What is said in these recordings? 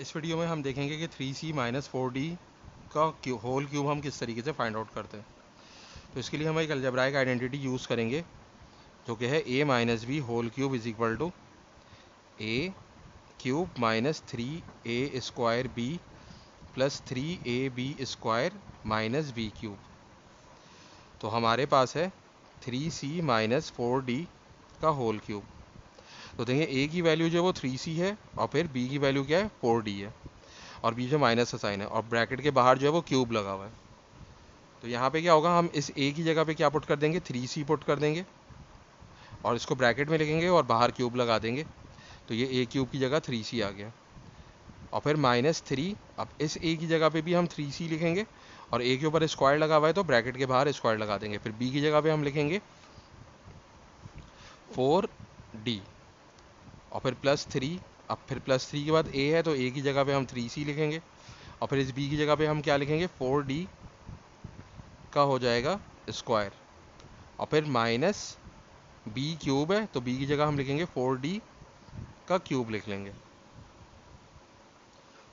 इस वीडियो में हम देखेंगे कि 3c माइनस 4d का होल क्यूब हम किस तरीके से फाइंड आउट करते हैं। तो इसके लिए हम एक अलजेब्राइक आइडेंटिटी यूज़ करेंगे जो कि है a minus B whole cube is equal to a cube minus 3a square b plus 3ab square minus b cube. तो हमारे पास है 3c माइनस 4d का होल क्यूब। तो देखें a की वैल्यू जो है वो 3c है और फिर b की वैल्यू क्या है 4d है और बीच में माइनस का साइन है और ब्रैकेट के बाहर जो है वो क्यूब लगा हुआ है। तो यहाँ पे क्या होगा, हम इस a की जगह पे क्या पुट कर देंगे 3c पुट कर देंगे और इसको ब्रैकेट में लिखेंगे और बाहर क्यूब लगा देंगे। तो ये a क्यूब की जगह 3c आ गया और फिर माइनस 3। अब इस a की जगह पे भी हम 3c लिखेंगे और a के ऊपर स्क्वायर लगा हुआ है तो ब्रैकेट के बाहर स्क्वायर लगा देंगे। फिर b की जगह पे हम लिखेंगे 4d और फिर प्लस 3। अब फिर प्लस 3 के बाद a है तो a की जगह पे हम 3c लिखेंगे और फिर इस b की जगह पे हम क्या लिखेंगे 4d का हो जाएगा स्क्वायर और फिर माइनस b क्यूब है तो b की जगह हम लिखेंगे 4d का क्यूब लिख लेंगे।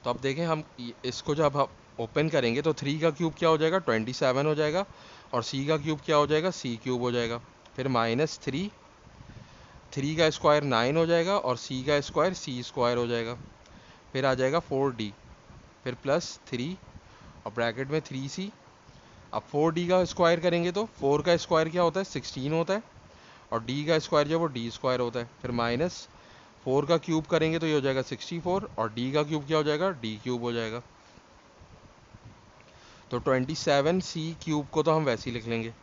तो अब देखें हम इसको जब हम ओपन करेंगे तो 3 का क्यूब क्या हो जाएगा 27 हो जाएगा और c का क्यूब क्या हो जाएगा c क्यूब हो जाएगा। फिर माइनस 3 का स्क्वायर 9 हो जाएगा और c का स्क्वायर c स्क्वायर हो जाएगा। फिर आ जाएगा 4d फिर प्लस 3 और ब्रैकेट में 3c। अब 4d का स्क्वायर करेंगे तो 4 का स्क्वायर क्या होता है 16 होता है और d का स्क्वायर जो है वो d स्क्वायर होता है। फिर माइनस 4 का क्यूब करेंगे तो ये हो जाएगा 64 और d का क्यूब क्या हो जाएगा d क्यूब हो जाएगा। तो 27c क्यूब को तो हम वैसे ही लिख लेंगे।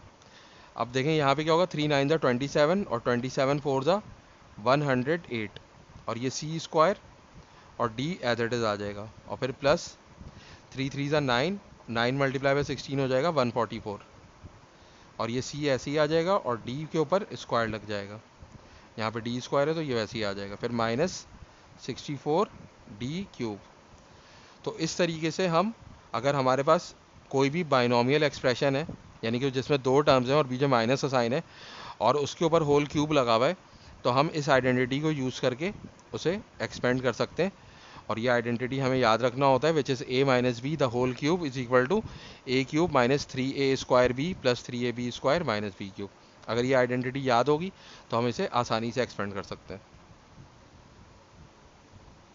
अब देखें यहाँ पे क्या होगा 3 9 ज़ा 27 और 27 4 ज़ा 108 और ये c स्क्वायर और d एज इट इज़ आ जाएगा और फिर प्लस 3 3 ज़ा 9 9 मल्टीप्लाई बाई 16 हो जाएगा 144 और ये c ऐसे ही आ जाएगा और d के ऊपर स्क्वायर लग जाएगा। यहाँ पे d स्क्वायर है तो ये वैसे ही आ जाएगा। फिर माइनस 64 d क्यूब। तो इस तरीके से हम अगर हमारे पास कोई भी बाइनोमियल एक्सप्रेशन है यानी कि जिसमें दो टर्म्स हैं और बीच में माइनस का साइन है और उसके ऊपर होल क्यूब लगा हुआ है तो हम इस आइडेंटिटी को यूज़ करके उसे एक्सपेंड कर सकते हैं। और ये आइडेंटिटी हमें याद रखना होता है which is a minus B the whole cube is equal to a cube minus 3a square b plus 3ab square minus b cube. अगर ये आइडेंटिटी याद होगी तो हम इसे आसानी से एक्सपेंड कर सकते हैं।